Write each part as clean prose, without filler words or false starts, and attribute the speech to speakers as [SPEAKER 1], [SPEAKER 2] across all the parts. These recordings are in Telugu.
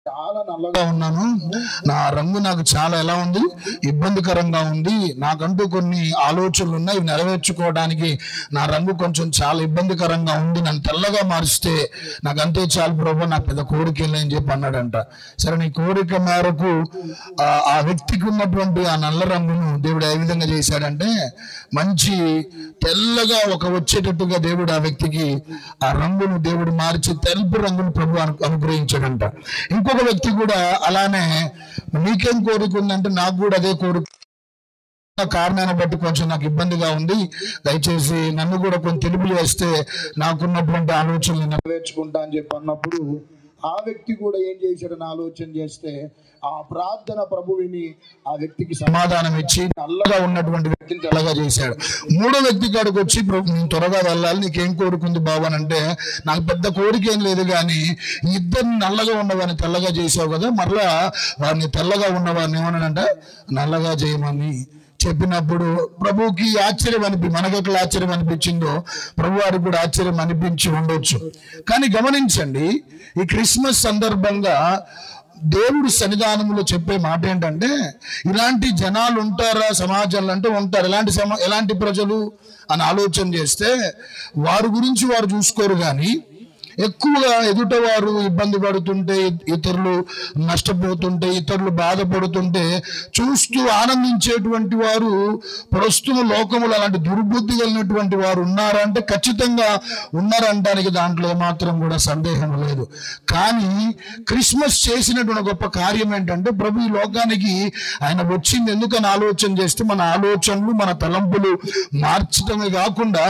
[SPEAKER 1] చాలా నల్లగా ఉన్నాను, నా రంగు నాకు చాలా ఎలా ఉంది, ఇబ్బందికరంగా ఉంది, నాకంటూ కొన్ని ఆలోచనలు ఉన్నాయి, నెరవేర్చుకోవడానికి నా రంగు కొంచెం చాలా ఇబ్బందికరంగా ఉంది, నన్ను తెల్లగా మారిస్తే నాకు అంతే చాలు ప్రభు, నాకు పెద్ద కోరిక అని చెప్పి అన్నాడంట. సరే, నీ కోరిక మేరకు ఆ వ్యక్తికి ఉన్నటువంటి ఆ నల్ల రంగును దేవుడు ఏ విధంగా చేశాడంటే మంచి తెల్లగా వచ్చేటట్టుగా దేవుడు ఆ వ్యక్తికి ఆ రంగును దేవుడు మార్చి తెలుపు రంగును ప్రభు అనుగ్రహించాడంట. ఇంకొక వ్యక్తి కూడా అలానే, నీకేం కోరిక ఉందంటే నాకు కూడా అదే కోరిక, కారణాన్ని బట్టి కొంచెం నాకు ఇబ్బందిగా ఉంది, దయచేసి నన్ను కూడా కొంచెం తెలుపులు వేస్తే నాకున్నటువంటి ఆలోచనలు నెరవేర్చుకుంటా అని చెప్పి అన్నప్పుడు ఆ వ్యక్తి కూడా ఏం చేశాడని ఆలోచన చేస్తే ఆ ప్రార్థన ప్రభువిని ఆ వ్యక్తికి సమాధానం ఇచ్చి నల్లగా ఉన్నటువంటి వ్యక్తిని తెల్లగా చేశాడు. మూడో వ్యక్తి కాడికి వచ్చి, నేను త్వరగా వెళ్ళాలి, నీకేం కోరుకుంది బాబు అని అంటే, నాకు పెద్ద కోరిక ఏం లేదు, కానీ ఇద్దరిని నల్లగా ఉన్నవారిని తెల్లగా చేసావు కదా, మరలా వారిని తెల్లగా ఉన్నవారిని ఏమన్నాడంటే నల్లగా చేయమని చెప్పినప్పుడు ప్రభువుకి ఆశ్చర్యం మనకెట్లా ఆశ్చర్యం అనిపించిందో ప్రభు వారికి కూడా ఆశ్చర్యం అనిపించి ఉండొచ్చు. కానీ గమనించండి, ఈ క్రిస్మస్ సందర్భంగా దేవుడి సన్నిధానంలో చెప్పే మాట ఏంటంటే, ఇలాంటి జనాలు ఉంటారా సమాజంలో అంటే ఉంటారు. ఎలాంటి ప్రజలు అని ఆలోచన చేస్తే వారి గురించి వారు చూసుకోరు, కానీ ఎక్కువగా ఎదుటవారు ఇబ్బంది పడుతుంటే, ఇతరులు నష్టపోతుంటే, ఇతరులు బాధపడుతుంటే చూస్తూ ఆనందించేటువంటి వారు ప్రస్తుత లోకములు అలాంటి దుర్బుద్ధి కలిగినటువంటి వారు ఉన్నారంటే ఖచ్చితంగా ఉన్నారంటానికి దాంట్లో ఏమాత్రం కూడా సందేహం లేదు. కానీ క్రిస్మస్ చేసినటువంటి గొప్ప కార్యం ఏంటంటే, ప్రభు ఈ లోకానికి ఆయన వచ్చింది ఎందుకని ఆలోచన చేస్తే మన ఆలోచనలు మన తలంపులు మార్చడమే కాకుండా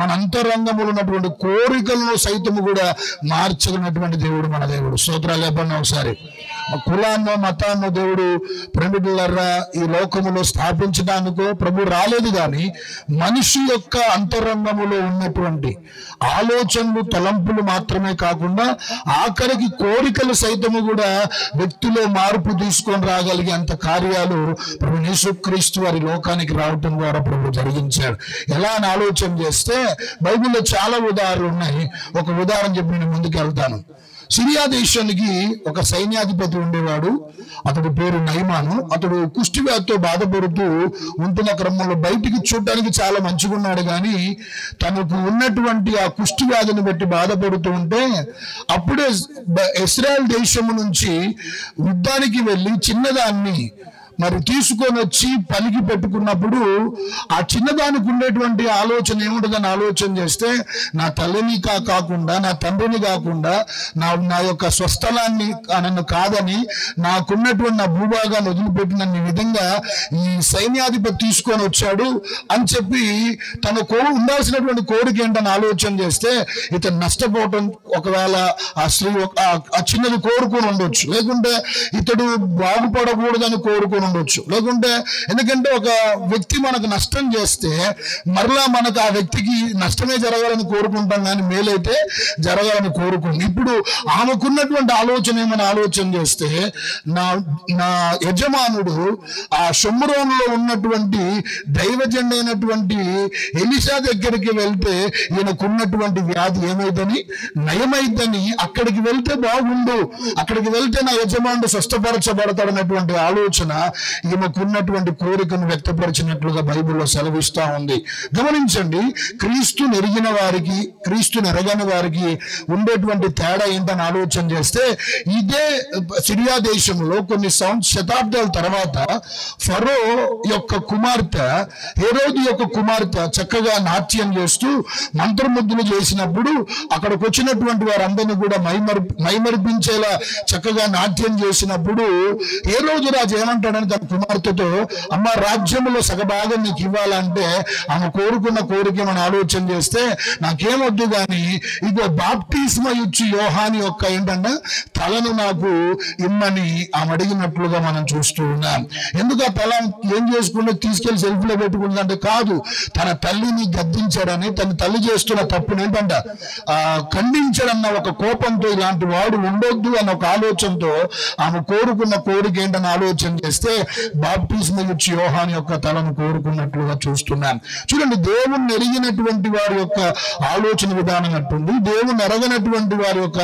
[SPEAKER 1] మన అంతరంగంలో ఉన్నటువంటి కోరికలను సైతము కూడా మార్చగలిగినటువంటి దేవుడు మన దేవుడు. స్తోత్రాలు చెప్పండి ఒకసారి. కులాన్నో మతాన్నో దేవుడు ప్రేమికులరా ఈ లోకములో స్థాపించడానికో ప్రభు రాలేదు, కానీ మనిషి యొక్క అంతరంగములో ఉన్నటువంటి ఆలోచనలు తలంపులు మాత్రమే కాకుండా ఆఖరికి కోరికలు సైతము కూడా వ్యక్తిలో మార్పు తీసుకొని రాగలిగే అంత కార్యాలు ప్రభు యేసుక్రీస్తు వారి లోకానికి రావటం ద్వారా ప్రభు జరిగించాడు. ఎలా అని ఆలోచన చేస్తే బైబిల్లో చాలా ఉదాహరణలు ఉన్నాయి. ఒక ఉదాహరణ చెప్పి నేను ముందుకు వెళ్తాను. సిరియా దేశానికి ఒక సైన్యాధిపతి ఉండేవాడు. అతడి పేరు నయమాను. అతడు కుష్టి వ్యాధితో బాధపడుతూ ఉంటున్న క్రమంలో బయటికి చూడడానికి చాలా మంచిగా ఉన్నాడు, కానీ తనకు ఉన్నటువంటి ఆ కుష్టి వ్యాధిని బట్టి బాధపడుతూ ఉంటే అప్పుడే ఇశ్రాయేల్ దేశము నుంచి యుద్ధానికి వెళ్ళి చిన్నదాన్ని మరి తీసుకొని వచ్చి పలికి పెట్టుకున్నప్పుడు ఆ చిన్నదానికి ఉండేటువంటి ఆలోచన ఏముంటుందని ఆలోచన చేస్తే, నా తల్లిని కాకుండా నా తండ్రిని కాకుండా నా యొక్క స్వస్థలాన్ని నన్ను కాదని నాకున్నటువంటి నా భూభాగాన్ని వదిలిపెట్టిన విధంగా ఈ సైన్యాధిపతి తీసుకొని వచ్చాడు అని చెప్పి తను ఉండాల్సినటువంటి కోరిక ఏంటని ఆలోచన చేస్తే ఇతను నష్టపోవటం, ఒకవేళ ఆ స్త్రీ ఆ చిన్నది కోరుకొని ఉండొచ్చు, లేకుంటే ఇతడు బాగుపడకూడదని కోరుకొని ఉండొచ్చు, లేకుంటే ఎందుకంటే ఒక వ్యక్తి మనకు నష్టం చేస్తే మరలా మనకు ఆ వ్యక్తికి నష్టమే జరగాలని కోరుకుంటాం, కానీ మేలైతే జరగాలని కోరుకుంటాం. ఇప్పుడు ఆమెకున్నటువంటి ఆలోచన ఏమని ఆలోచన చేస్తే, నా యజమానుడు ఆ షోమ్రోనులో ఉన్నటువంటి దైవజనుడైనటువంటి ఎలీషా దగ్గరికి వెళ్తే ఈయనకున్నటువంటి వ్యాధి ఏమైందని నయమైందని, అక్కడికి వెళ్తే బాగుండు, అక్కడికి వెళ్తే నా యజమానుడు స్వస్థపరచబడతాడన్నటువంటి ఆలోచన ఈమెకున్నటువంటి కోరికను వ్యక్తపరిచినట్లుగా బైబిల్లో సెలవిస్తా ఉంది. గమనించండి, క్రీస్తుని ఎరిగిన వారికి క్రీస్తుని ఎరగని వారికి ఉండేటువంటి తేడా ఏంటని ఆలోచన చేస్తే, ఇదే సిరియా దేశంలో కొన్ని శతాబ్దాల తర్వాత ఫరో యొక్క కుమార్తె హెరోదు యొక్క కుమార్తె చక్కగా నాట్యం చేస్తూ మంత్రముద్దులు చేసినప్పుడు అక్కడికి వచ్చినటువంటి వారందరినీ కూడా మైమరిపించేలా చక్కగా నాట్యం చేసినప్పుడు హెరోదు రాజు ఏమంటాడని తన కుమార్తెతో, అమ్మ రాజ్యంలో సగభాగం నీకు ఇవ్వాలంటే ఆమె కోరుకున్న కోరిక మనం ఆలోచన చేస్తే, నాకేమొద్దు కానీ ఇగో బాప్తిస్మా ఇచ్చి యోహాని యొక్క ఏంటంటే తలను నాకు ఇమ్మని ఆమె అడిగినట్లుగా మనం చూస్తూ ఉన్నాం. ఎందుకు ఆ తల ఏం చేసుకుంటే తీసుకెళ్లి సెల్ఫ్లో పెట్టుకుందంటే కాదు, తన తల్లిని గద్దించాడని, తన తల్లి చేస్తున్న తప్పుని ఏంటంట ఖండించాడన్న ఒక కోపంతో ఇలాంటి వాడు ఉండొద్దు అన్న ఒక ఆలోచనతో ఆమె కోరుకున్న కోరిక ఏంటని ఆలోచన చేస్తే చేస్తే బాప్టిజం ఇచ్చి యోహాను యొక్క తలను కోరుకున్నట్లుగా చూస్తున్నాం. చూడండి, దేవుణ్ణి ఎరిగినటువంటి వారి యొక్క ఆలోచన విధానం అట్టుంది. దేవుణ్ణి ఎరగనటువంటి వారి యొక్క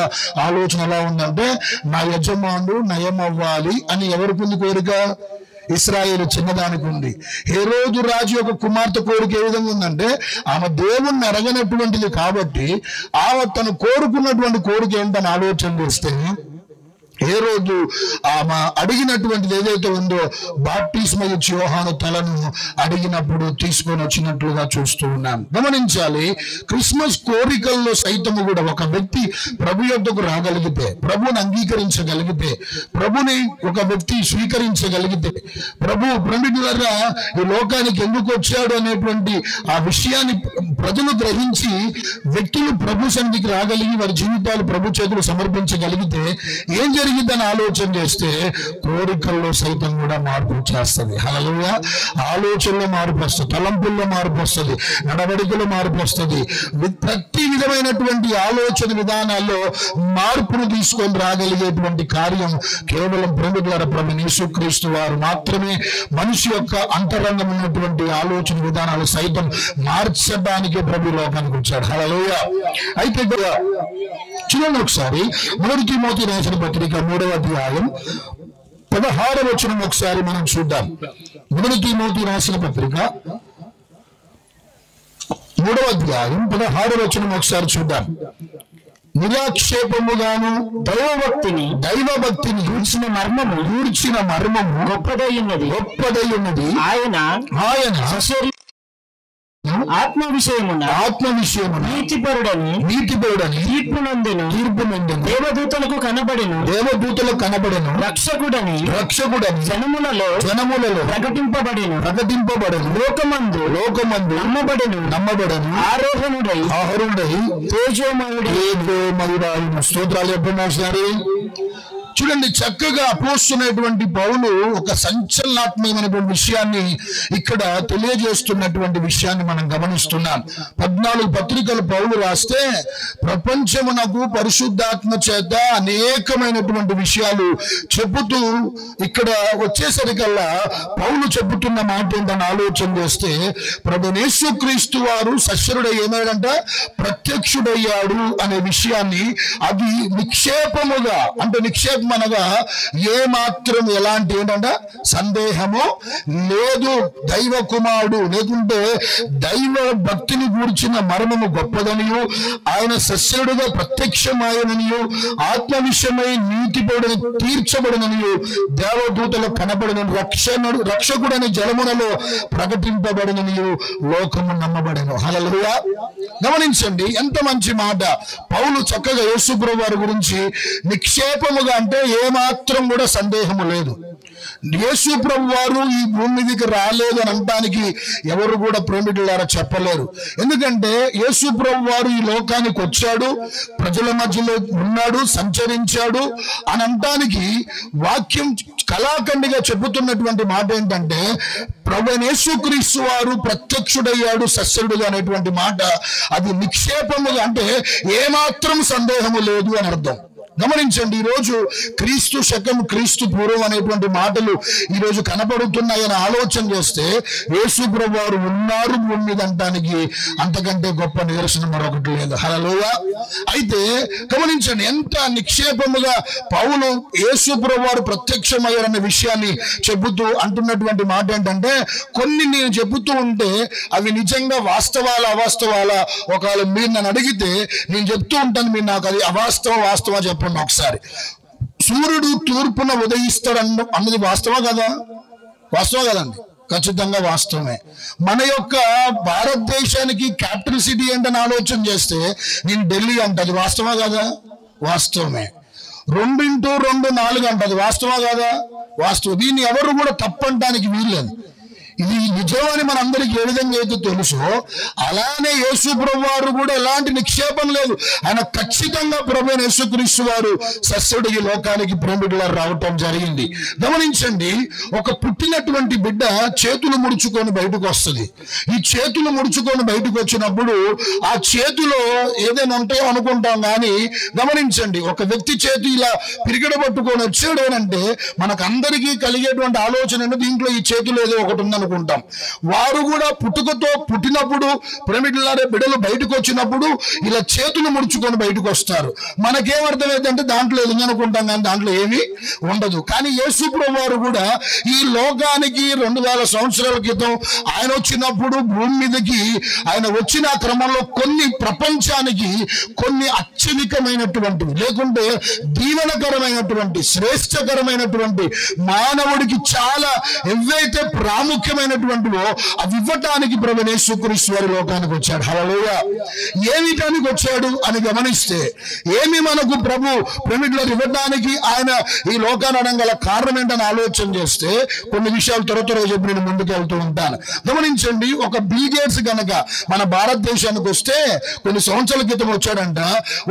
[SPEAKER 1] ఆలోచన ఎలా ఉందంటే, నా యజమానుడు నయమవ్వాలి అని ఎవరికి ఉంది కోరిక? ఇశ్రాయేలు చిన్నదానికి ఉంది. హేరోదు రాజు యొక్క కుమార్తె కోరిక ఏ విధంగా ఉందంటే, ఆమె దేవుణ్ణి ఎరగనటువంటిది కాబట్టి ఆమె తను కోరుకున్నటువంటి కోరిక ఏంటని ఆలోచన చేస్తే, ఏ రోజు ఆమె అడిగినటువంటిది ఏదైతే ఉందో బాప్టిస్మ ఇచ్చి యోహాను తలను అడిగినప్పుడు తీసుకొని వచ్చినట్లుగా చూస్తూ ఉన్నాం. గమనించాలి, క్రిస్మస్ కోరికల్లో సైతము కూడా ఒక వ్యక్తి ప్రభు యొద్దకు రాగలిగితే, ప్రభుని అంగీకరించగలిగితే, ప్రభుని ఒక వ్యక్తి స్వీకరించగలిగితే, ప్రభు ద్వారా ఈ లోకానికి ఎందుకు వచ్చాడు అనేటువంటి ఆ విషయాన్ని ప్రజలు గ్రహించి వ్యక్తులు ప్రభు సన్నిధికి రాగలిగి వారి జీవితాలు ప్రభు చేతులు సమర్పించగలిగితే ఏం జరిగిందని ఆలోచన చేస్తే కోరికల్లో సైతం కూడా మార్పు చేస్తుంది. హల్లెలూయా. ఆలోచనలో మార్పు వస్తుంది, తలంపుల్లో మార్పు వస్తుంది, నడవడికలో మార్పు వస్తుంది. ప్రతి విధమైనటువంటి ఆలోచన విధానాల్లో మార్పును తీసుకొని రాగలిగేటువంటి కార్యం కేవలం ప్రభు యేసుక్రీస్తు వారు మాత్రమే. మనిషి యొక్క అంతరంగం ఉన్నటువంటి ఆలోచన విధానాలు సైతం మార్చడానికే ప్రభు లోకానికి వచ్చాడు. హల్లెలూయా. అయితే చూడండి ఒకసారి, 1 తిమోతి రాసిన పత్రిక 3వ అధ్యాయం 16వ వచనం ఒకసారి మనం చూద్దాం. 1 తిమోతి రాసిన పత్రిక 3వ అధ్యాయం 16వ వచనం ఒకసారి చూద్దాం. నిరాక్షేపముగాను దైవభక్తిని గూర్చిన మర్మము గొప్పదై ఉన్నది. ఆయన ఆత్మ విషయమున నీతిపరుడని తీర్పు నందెను దేవదూతలకు కనబడెను రక్షకుడని జనములలో ప్రకటింపబడెను లోకమందు నమ్మబడెను ఆరోహణుడై తేజోమయుడైన స్తోత్రాలు చెప్పండి. చూడండి, చక్కగా అపోస్తున్నటువంటి పౌలు ఒక సంచలనాత్మకమైనటువంటి విషయాన్ని ఇక్కడ తెలియజేస్తున్నటువంటి విషయాన్ని మనం గమనిస్తున్నాం. 14 పత్రికలు పౌలు రాస్తే ప్రపంచమునకు పరిశుద్ధాత్మ చేత అనేకమైనటువంటి విషయాలు చెబుతూ ఇక్కడ వచ్చేసరికల్లా పౌలు చెబుతున్న మాట ఏంటని ఆలోచన చేస్తే, ప్రభు యేసుక్రీస్తు వారు సశరీరుడై ఏమైందంట? ప్రత్యక్షుడయ్యాడు అనే విషయాన్ని, అది నిక్షేపముగా, అంటే నిక్షేపం అనగా ఏ మాత్రం ఎలాంటి ఏంటంటే సందేహము లేదు. దైవ కుమారుడు లేకుంటే దైవ భక్తిని గూర్చిన మర్మము గొప్పదనియు, ఆయన సస్యుడుగా ప్రత్యక్షమాయననియు, ఆత్మ విషయమై నీతిపరుడని తీర్చబడిననియు, దేవదూతలకు కనబడిన రక్షకుడని జలములలో ప్రకటింపబడిననియు లోకము నమ్మబడెను. హల్లెలూయా. గమనించండి, ఎంత మంచి మాట. పౌలు చక్కగా యేసు ప్రభువు వారి గురించి నిక్షేపముగా, అంటే ఏమాత్రం కూడా సందేహము లేదు. యేసు ప్రభు వారు ఈ భూమి మీదకి రాలేదు అని అనడానికి ఎవరు కూడా ప్రేమికులారా చెప్పలేరు. ఎందుకంటే యేసు ప్రభు వారు ఈ లోకానికి వచ్చాడు, ప్రజల మధ్యలో ఉన్నాడు, సంచరించాడు అని అనడానికి వాక్యం కళాఖండిగా చెబుతున్నటువంటి మాట ఏంటంటే, ప్రభు యేసుక్రీస్తు వారు ప్రత్యక్షుడయ్యాడు సస్యుడుగా అనేటువంటి మాట, అది నిక్షేపముగా, అంటే ఏమాత్రం సందేహము లేదు అని అర్థం. గమనించండి, ఈరోజు క్రీస్తు శకం క్రీస్తు పూర్వం అనేటువంటి మాటలు ఈరోజు కనపడుతున్నాయని ఆలోచన చేస్తే యేసు ప్రభువు వారు ఉన్నారు భూమి మీద అనడానికి అంతకంటే గొప్ప నిదర్శనం మరొకటి లేదు. హల్లెలూయా. అయితే గమనించండి, ఎంత నిక్షేపముగా పౌలు యేసు ప్రభువు వారు ప్రత్యక్షమయ్యారనే విషయాన్ని చెబుతూ అంటున్నటువంటి మాట ఏంటంటే, కొన్ని నేను చెబుతూ ఉంటే అవి నిజంగా వాస్తవాలా అవాస్తవాలా, ఒకవేళ మీరు నన్ను అడిగితే నేను చెప్తూ ఉంటాను, మీరు నాకు అది వాస్తవా చెప్పండి. ఒకసారి, సూర్యుడు తూర్పున ఉదయిస్తాడు అన్నది వాస్తవా కదా? వాస్తవం కదండి, ఖచ్చితంగా వాస్తవమే. మన యొక్క భారతదేశానికి క్యాపిటల్ సిటీ ఏంటని ఆలోచన చేస్తే నేను ఢిల్లీ అంటది, వాస్తవా కదా? వాస్తవమే. 2x2 4 అంటది, వాస్తవా కదా? వాస్తవం. దీన్ని ఎవరు కూడా తప్పంటానికి వీల్లేదు. ఇది నిజమని మనందరికీ ఏ విధంగా అయితే తెలుసో అలానే యేసు ప్రభు వారు కూడా ఎలాంటి నిక్షేపం లేదు. ఆయన ఖచ్చితంగా ప్రభు యేసుక్రీస్తు వారు సస్యుడు ఈ లోకానికి ప్రేమికులా రావటం జరిగింది. గమనించండి, ఒక పుట్టినటువంటి బిడ్డ చేతులు ముడుచుకొని బయటకు వస్తుంది. ఈ చేతులు ముడుచుకొని బయటకు వచ్చినప్పుడు ఆ చేతిలో ఏదైనా ఉంటాయో అనుకుంటాం, కానీ గమనించండి, ఒక వ్యక్తి చేతి ఇలా పిరిగడ పట్టుకొని వచ్చాడు అంటే మనకందరికీ కలిగేటువంటి ఆలోచన దీంట్లో ఈ చేతులు ఏదో ఒకటి ఉందనుకుంటాం. వారు కూడా పుట్టినప్పుడు పిరమిడ్లారే బిడ్డలు బయటకు వచ్చినప్పుడు ఇలా చేతులు ముడుచుకొని బయటకు వస్తారు. మనకేమర్థమైందంటే దాంట్లో ఏది అనుకుంటాం, కానీ దాంట్లో ఏమీ ఉండదు. కానీ యేసు ప్రభు వారు కూడా ఈ లోకానికి 2000 సంవత్సరాల క్రితం ఆయన వచ్చినప్పుడు భూమి మీదకి ఆయన వచ్చిన క్రమంలో కొన్ని ప్రపంచానికి కొన్ని అత్యధికమైనటువంటి లేకుంటే దీవెనకరమైనటువంటి శ్రేష్టకరమైనటువంటి మానవుడికి చాలా ఏవైతే ప్రాముఖ్యమైనటువంటివో అవి ఇవ్వటానికి ప్రభువైన యేసుక్రీస్తు వారి లోకానికి వచ్చాడు. హల్లెలూయా. ఏమిటానికి వచ్చాడు అని గమనిస్తే ఏమి మనకు ప్రభు పిరమిడ్లో ఇవ్వడానికి ఆయన ఈ లోకాన్ని అనగల కారణం ఏంటని ఆలోచన చేస్తే కొన్ని విషయాలు త్వరగా చెప్పి నేను ముందుకు వెళ్తూ ఉంటాను. గమనించండి, ఒక బిల్ గేట్స్ గనక మన భారతదేశానికి వస్తే కొన్ని సంవత్సరాల క్రితం వచ్చాడంట.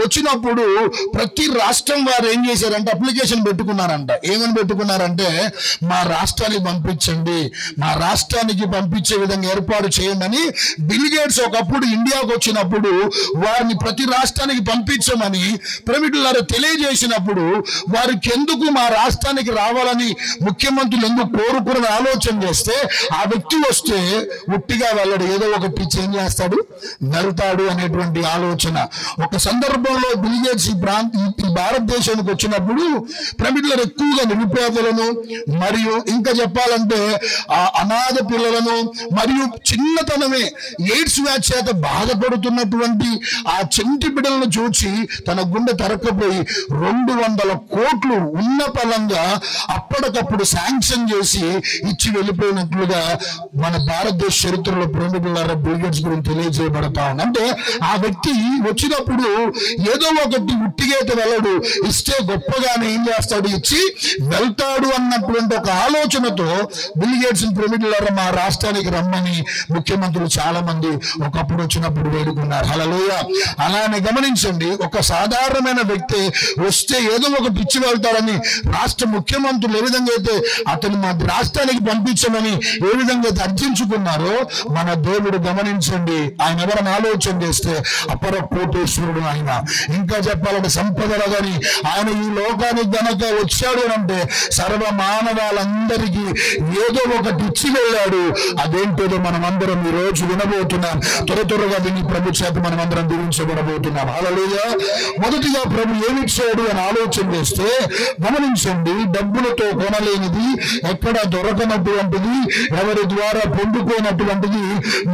[SPEAKER 1] వచ్చినప్పుడు ప్రతి రాష్ట్రం వారు ఏం చేశారంటే అప్లికేషన్ పెట్టుకున్నారంట. ఏమని పెట్టుకున్నారంటే మా రాష్ట్రానికి పంపించండి, మా రాష్ట్రానికి పంపించే విధంగా ఏర్పాటు చేయండి అని. బిల్ గేట్స్ ఒకప్పుడు ఇండియాకు వచ్చినప్పుడు వారిని ప్రతి రాష్ట్రానికి పంపించమని పిరమిడ్లారా తెలియజేసినప్పుడు వారికి ఎందుకు మా రాష్ట్రానికి రావాలని ముఖ్యమంత్రులు ఎందుకు కోరుకుని ఆలోచన చేస్తే ఆ వ్యక్తి వస్తే ఉట్టిగా వెళ్ళడు, ఏదో ఒకటి ఏం చేస్తాడు, నరుతాడు అనేటువంటి ఆలోచన. ఒక సందర్భంలో బిల్ గేట్స్ ఈ భారతదేశానికి వచ్చినప్పుడు పిరమిడ్లారా ఎక్కువగా నిరుపేదలను మరియు ఇంకా చెప్పాలంటే అనాథ పిల్లలను మరియు చిన్నతనమే ఎయిడ్స్ వ్యాధి చేత బాధపడుతున్నటువంటి ఆ చెంటి బిడ్డలను చూచి తన గుండె తరక్కపోయి 200 కోట్లు ఉన్న పలంగా అప్పటికప్పుడు శాంక్షన్ చేసి ఇచ్చి వెళ్ళిపోయినట్లుగా మన భారతదేశ చరిత్రలో పిరమిడ్లారా బిల్ గేట్స్ గురించి తెలియజేయబడతా ఉంది. అంటే ఆ వ్యక్తి వచ్చినప్పుడు ఏదో ఒకటి ఉట్టిగేత వెళ్ళడు, ఇస్తే గొప్పగానే ఏం చేస్తాడు, ఇచ్చి వెళ్తాడు అన్నటువంటి ఒక ఆలోచనతో బిల్ గేట్స్ పిరమిడ్లారా మా రాష్ట్రానికి రమ్మని ముఖ్యమంత్రులు చాలా మంది ఒకప్పుడు వచ్చినప్పుడు వేడుకున్నారు. హల్లెలూయా. అలానే గమనించండి, ఒక సాధారణమైన వ్యక్తి వస్తే ఏదో ఒకటి ఇచ్చి వెళ్తారని రాష్ట్ర ముఖ్యమంత్రులు ఏ విధంగా అయితే అతను మా రాష్ట్రానికి పంపించమని ఏ విధంగా అయితే అర్జించుకున్నారో మన దేవుడు గమనించండి, ఆయన ఎవరైనా ఆలోచన చేస్తే అపర కోటేశ్వరుడు ఆయన. ఇంకా చెప్పాలంటే సంపదలు కానీ ఆయన ఈ లోకానికి గనక వచ్చాడు అంటే సర్వ మానవాళ్ళందరికీ ఏదో ఒకటి ఇచ్చి వెళ్ళాడు. అదేంటో మనం అందరం ఈ రోజు వినబోతున్నాం. త్వరగా విని ప్రభు చేత మనం అందరం దీవించబడబోతున్నాం. హల్లెలూయా. మొదటిగా ప్రభు ఏమిచ్చాడు అని ఆలోచన చేస్తే గమనించండి, డబ్బులతో కొనలేనిది, ఎక్కడ దొరకనటువంటిది, ఎవరి ద్వారా పొందుకోనటువంటిది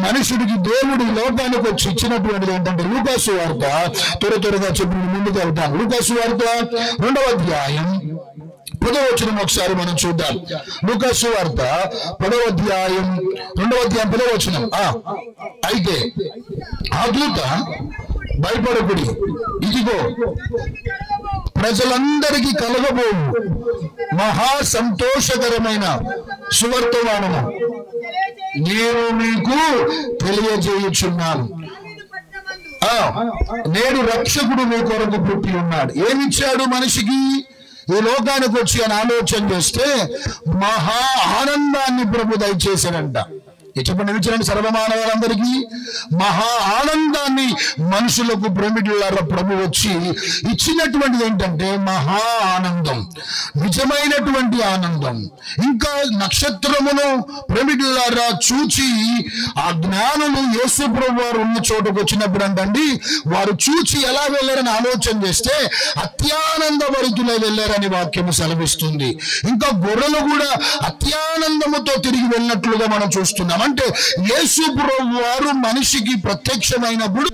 [SPEAKER 1] మనుషుడికి దేవుడు ఈ లోకానికి వచ్చి ఇచ్చినటువంటిది ఏంటంటే లూకాసు వార్త. త్వరగా చెప్పి ముందుకు వెళ్తాను. లూకాసు వార్త 2వ అధ్యాయం 10వ వచనం ఒకసారి మనం చూద్దాం. లూకాసు వార్త 10వ అధ్యాయం 10వ వచనం. అయితే ఆ దూత భయపడకుడి, ఇదిగో ప్రజలందరికీ కలగబోవు మహా సంతోషకరమైన సువర్తమానము నేను మీకు తెలియజేయుచున్నాను. నేడు రక్షకుడు మీ కొరకు పుట్టి ఉన్నాడు. ఏమిచ్చాడు మనిషికి ఈ లోకానికి వచ్చి అని ఆలోచన చేస్తే మహా ఆనందాన్ని ప్రభు దయచేశాడంట. చెప్పండి, విచారండి, సర్వమానవులందరికీ మహా ఆనందాన్ని మనుషులకు పిరమిడ్లారా ప్రభు వచ్చి ఇచ్చినటువంటిది ఏంటంటే మహా ఆనందం, నిజమైనటువంటి ఆనందం. ఇంకా నక్షత్రమును పిరమిడ్లారా చూచి ఆ జ్ఞానులు యేసు ప్రభు వారు ఉన్న చోటుకు వచ్చినప్పుడు అంటండి వారు చూచి ఎలా వెళ్ళారని ఆలోచన చేస్తే అత్యానంద భరితులై వెళ్ళారని వాక్యము సెలవిస్తుంది. ఇంకా గొర్రెలు కూడా అత్యానందముతో తిరిగి వెళ్ళినట్లుగా మనం చూస్తున్నాం. అంటే యేసు ప్రభువు వారు మనిషికి ప్రత్యక్షమైనప్పుడు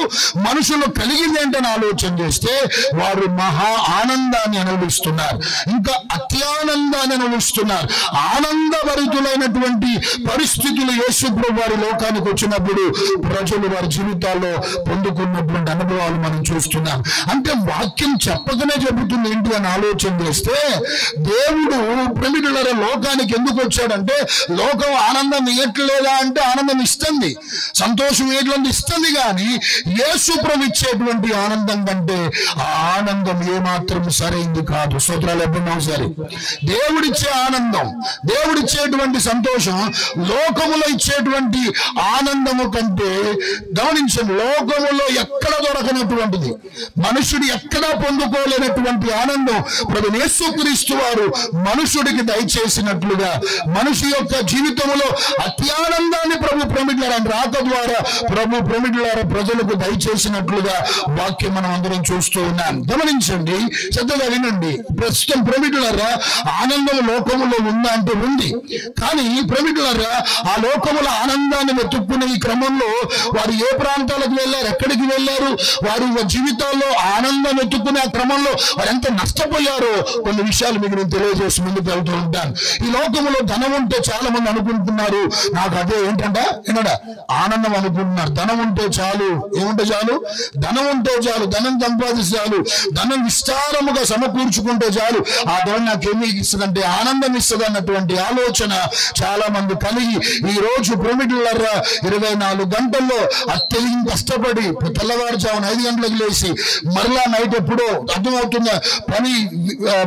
[SPEAKER 1] మనుషులు కలిగింది ఏంటని ఆలోచన చేస్తే వారు మహా ఆనందాన్ని అనుభవిస్తున్నారు, ఇంకా అత్యానందాన్ని అనుభవిస్తున్నారు. ఆనందభరితులైనటువంటి పరిస్థితులు యేసు ప్రభు వారి లోకానికి వచ్చినప్పుడు ప్రజలు వారి జీవితాల్లో పొందుకున్నటువంటి అనుభవాలు మనం చూస్తున్నాం. అంటే వాక్యం చెప్పకనే చెబుతుంది ఏంటి అని ఆలోచన చేస్తే, దేవుడు ప్రేమికులారా లోకానికి ఎందుకు వచ్చాడంటే, లోకం ఆనందం ఇవ్వట్లేదా అంటే ఆనందం ఇస్తుంది, సంతోషం ఇవ్వట్లేదు ఇస్తుంది, కానీ యేసు ప్రభు ఇచ్చేటువంటి ఆనందం కంటే ఆ ఆనందం ఏమాత్రం సరైంది కాదు. స్తోత్రాలు ఎప్పుడున్నావు సరే. దేవుడిచ్చే ఆనందం, దేవుడిచ్చేటువంటి సంతోషం లోకములో ఇచ్చేటువంటి ఆనందము కంటే, గమనించండి, లోకములో ఎక్కడ దొరకనటువంటిది, మనుషుడు ఎక్కడా పొందుకోలేనటువంటి ఆనందం ప్రభు యేసుక్రీస్తు వారు మనుషుడికి దయచేసినట్లుగా మనిషి యొక్క జీవితంలో అత్యానందాన్ని ప్రభు ప్రేమికులారా రాక ద్వారా ప్రభు ప్రేమికులారా ప్రజలకు దయచేసినట్లుగా వాక్యం మనం అందరం చూస్తూ ఉన్నాం. గమనించండి, శ్రద్ధగా వినండి. ప్రస్తుతం ప్రేమికులారా ఆనందం లోకములో ఉందా అంటే ఉంది, కానీ ప్రేమికులారా ఆ లోకముల ఆనందాన్ని వెతుక్కునే ఈ క్రమంలో వారు ఏ ప్రాంతాలకు వెళ్ళారు, ఎక్కడికి వెళ్ళారు, వారి జీవితాల్లో ఆనందం వెతుక్కునే ఆ క్రమంలో వారు ఎంత నష్టపోయారో కొన్ని విషయాలు మీకు నేను తెలియజేసి ముందుకు వెళ్తూ ఉంటాను. ఈ లోకములో ధనం ఉంటే చాలా మంది అనుకుంటున్నారు, నాకు అదే ఏంటంటే ఆనందం అనుకుంటున్నారు. ధనం ఉంటే చాలు, ఏముంటే చాలు, ధనం ఉంటే చాలు, ధనం సంపాదిస్తే చాలు, ధనం విస్తారముగా సమకూర్చుకుంటే చాలు, ఆ ధనం నాకేమీ ఇస్తుందంటే ఆనందం ఇస్తుంది అన్నటువంటి ఆలోచన చాలా మంది కలిగి ఈ రోజు ప్రేమికులారా 24 గంటల్లో అత్యధిక కష్టపడి తెల్లవారుజామున 5 గంటలకు లేచి మరలా నైట్ ఎప్పుడో అర్థమవుతున్న పని